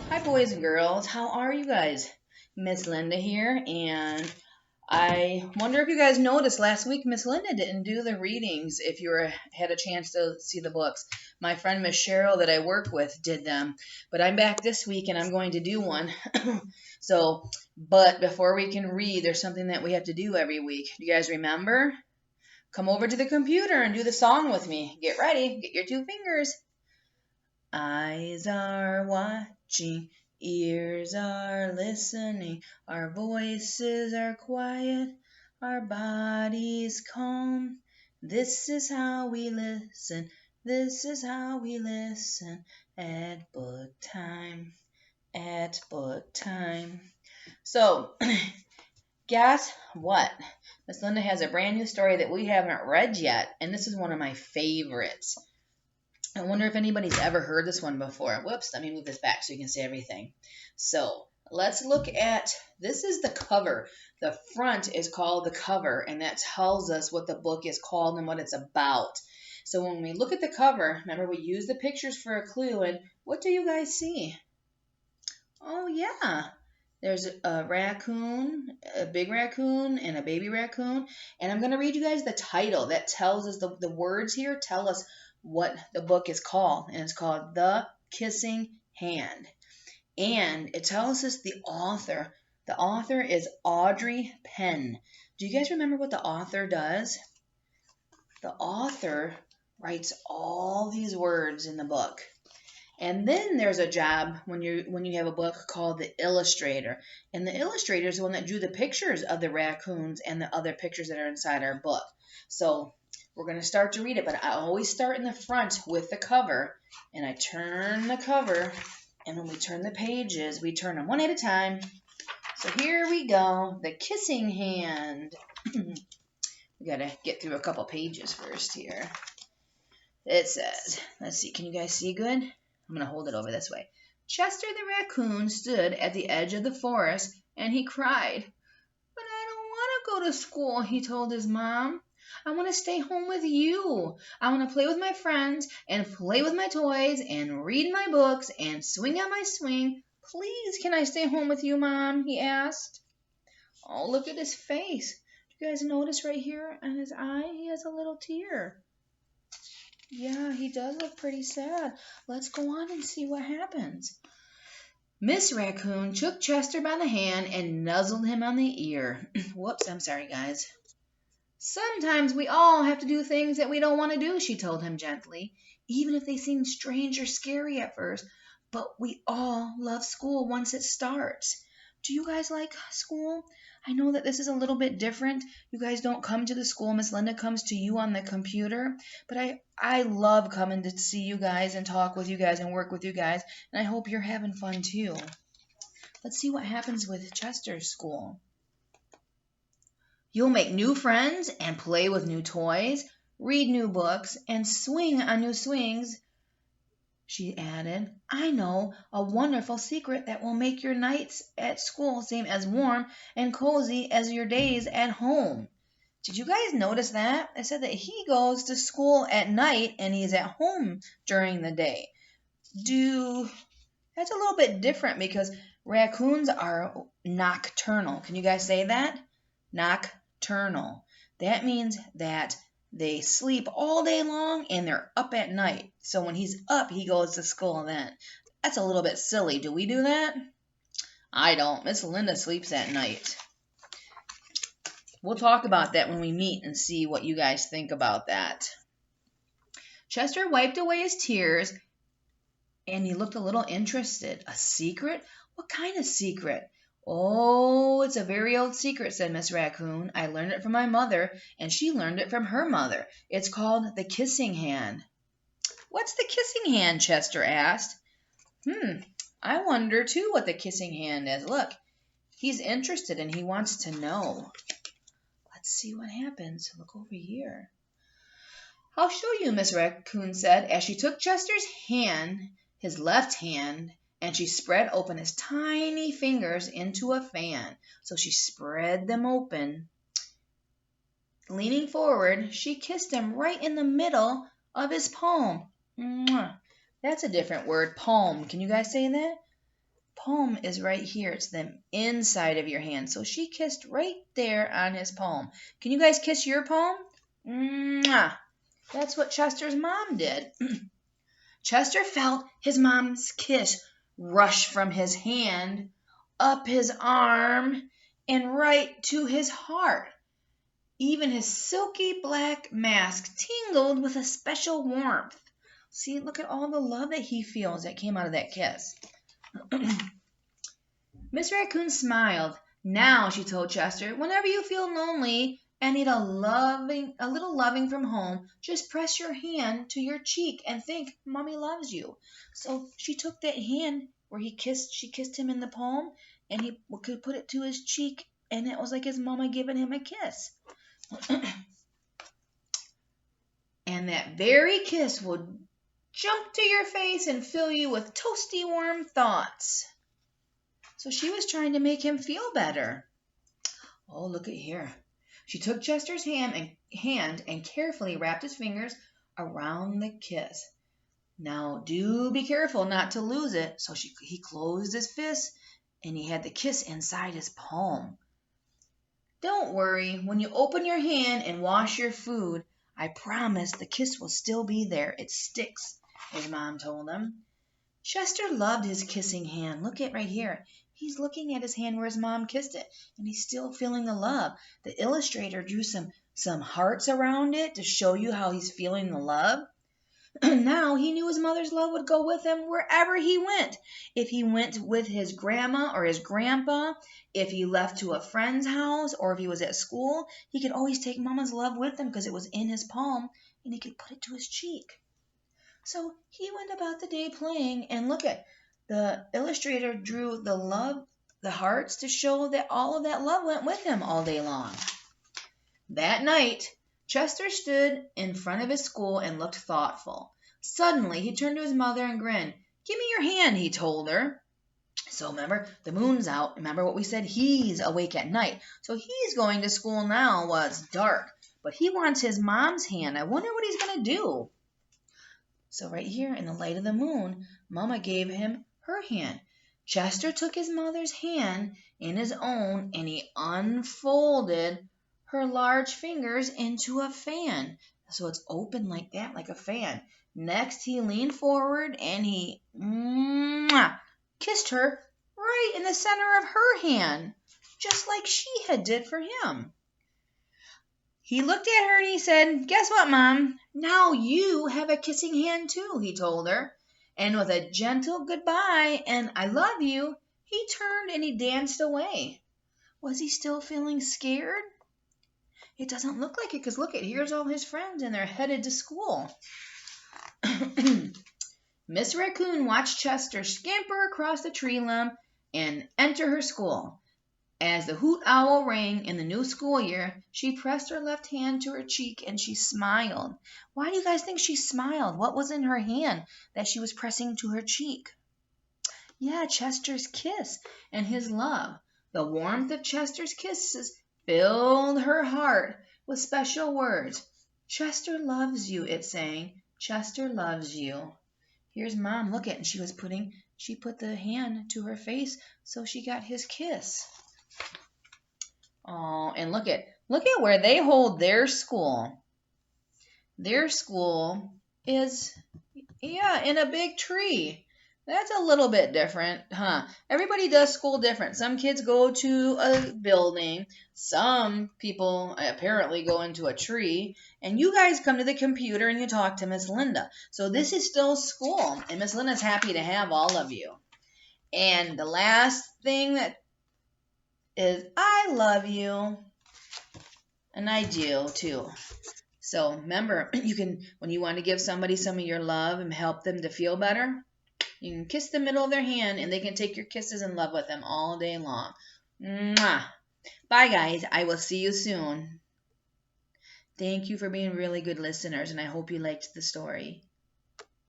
Hi, boys and girls. How are you guys? Miss Linda here, and I wonder if you guys noticed last week Miss Linda didn't do the readings if you had a chance to see the books. My friend Miss Cheryl that I work with did them, but I'm back this week and I'm going to do one. But before we can read, there's something that we have to do every week. Do you guys remember? Come over to the computer and do the song with me. Get ready. Get your two fingers. Eyes are watching, ears are listening, our voices are quiet, our bodies calm. This is how we listen, this is how we listen at book time, at book time. So, guess what? Miss Linda has a brand new story that we haven't read yet, and this is one of my favorites. I wonder if anybody's ever heard this one before. Whoops, let me move this back so you can see everything. So let's look at, this is the cover. The front is called the cover, and that tells us what the book is called and what it's about. So when we look at the cover, remember we use the pictures for a clue, and what do you guys see? Oh yeah, there's a raccoon, a big raccoon, and a baby raccoon. And I'm going to read you guys the title that tells us, the words here tell us what the book is called. And it's called The Kissing Hand. And it tells us the author. The author is Audrey Penn. Do you guys remember what the author does? The author writes all these words in the book. And then there's a job when you have a book called the illustrator. And the illustrator is the one that drew the pictures of the raccoons and the other pictures that are inside our book. So we're going to start to read it, but I always start in the front with the cover. And I turn the cover, and when we turn the pages, we turn them one at a time. So here we go, The Kissing Hand. We got to get through a couple pages first here. It says, let's see, can you guys see good? I'm going to hold it over this way. Chester the raccoon stood at the edge of the forest, and he cried. But I don't want to go to school, he told his mom. I want to stay home with you. I want to play with my friends and play with my toys and read my books and swing on my swing. Please, can I stay home with you, Mom? He asked. Oh, look at his face. Do you guys notice right here on his eye? He has a little tear. Yeah, he does look pretty sad. Let's go on and see what happens. Miss Raccoon took Chester by the hand and nuzzled him on the ear. Whoops, I'm sorry, guys. Sometimes we all have to do things that we don't want to do, she told him gently, even if they seem strange or scary at first. But we all love school once it starts. Do you guys like school? I know that this is a little bit different. You guys don't come to the school. Miss Linda comes to you on the computer. But I love coming to see you guys and talk with you guys and work with you guys. And I hope you're having fun too. Let's see what happens with Chester's school. You'll make new friends and play with new toys, read new books, and swing on new swings, she added. I know a wonderful secret that will make your nights at school seem as warm and cozy as your days at home. Did you guys notice that? I said that he goes to school at night and he's at home during the day. That's a little bit different because raccoons are nocturnal. Can you guys say that? Nocturnal. That means that they sleep all day long and they're up at night. So when he's up, he goes to school then. That's a little bit silly. Do we do that? I don't. Miss Linda sleeps at night. We'll talk about that when we meet and see what you guys think about that. Chester wiped away his tears and he looked a little interested. A secret? What kind of secret? Oh, it's a very old secret, said Miss Raccoon. I learned it from my mother, and she learned it from her mother. It's called the kissing hand. What's the kissing hand? Chester asked. I wonder, too, what the kissing hand is. Look, he's interested, and he wants to know. Let's see what happens. Look over here. I'll show you, Miss Raccoon said, as she took Chester's hand, his left hand, and she spread open his tiny fingers into a fan. So she spread them open. Leaning forward, she kissed him right in the middle of his palm. Mwah. That's a different word. Palm. Can you guys say that? Palm is right here. It's the inside of your hand. So she kissed right there on his palm. Can you guys kiss your palm? Mwah. That's what Chester's mom did. Chester felt his mom's kiss rush from his hand, up his arm, and right to his heart. Even his silky black mask tingled with a special warmth. See, look at all the love that he feels that came out of that kiss. Miss Raccoon smiled. Now, she told Chester, whenever you feel lonely and need a little loving from home, just press your hand to your cheek and think Mommy loves you. So she took that hand where she kissed him in the palm, and he could put it to his cheek, and it was like his mama giving him a kiss. And that very kiss would jump to your face and fill you with toasty warm thoughts. So she was trying to make him feel better. Oh, look at here. She took Chester's hand and carefully wrapped his fingers around the kiss. Now, do be careful not to lose it. So he closed his fist and he had the kiss inside his palm. Don't worry, when you open your hand and wash your food, I promise the kiss will still be there. It sticks, his mom told him. Chester loved his kissing hand. Look at right here. He's looking at his hand where his mom kissed it, and he's still feeling the love. The illustrator drew some hearts around it to show you how he's feeling the love. Now he knew his mother's love would go with him wherever he went. If he went with his grandma or his grandpa, if he left to a friend's house, or if he was at school, he could always take Mama's love with him because it was in his palm, and he could put it to his cheek. So he went about the day playing, and look at the illustrator drew the hearts to show that all of that love went with him all day long. That night, Chester stood in front of his school and looked thoughtful. Suddenly, he turned to his mother and grinned. Give me your hand, he told her. So remember, the moon's out. Remember what we said? He's awake at night. So he's going to school now while it's dark. But he wants his mom's hand. I wonder what he's going to do. So right here in the light of the moon, Mama gave him her hand. Chester took his mother's hand in his own and he unfolded her large fingers into a fan. So it's open like that, like a fan. Next, he leaned forward and he kissed her right in the center of her hand, just like she had did for him. He looked at her and he said, guess what, Mom? Now you have a kissing hand too, he told her. And with a gentle goodbye and I love you, he turned and he danced away. Was he still feeling scared? It doesn't look like it because look, here's all his friends and they're headed to school. Miss Raccoon watched Chester scamper across the tree limb and enter her school. As the hoot owl rang in the new school year, she pressed her left hand to her cheek and she smiled. Why do you guys think she smiled? What was in her hand that she was pressing to her cheek? Yeah, Chester's kiss and his love. The warmth of Chester's kisses filled her heart with special words. Chester loves you, it sang. Chester loves you. Here's Mom. Look at it. She put the hand to her face so she got his kiss. Oh, and look at where they hold their school. Their school is, in a big tree. That's a little bit different, huh? Everybody does school different. Some kids go to a building. Some people apparently go into a tree. And you guys come to the computer and you talk to Miss Linda. So this is still school. And Miss Linda's happy to have all of you. And the last thing that is I love you. And I do too. So remember, when you want to give somebody some of your love and help them to feel better, you can kiss the middle of their hand and they can take your kisses and love with them all day long. Mwah. Bye guys. I will see you soon. Thank you for being really good listeners and I hope you liked the story.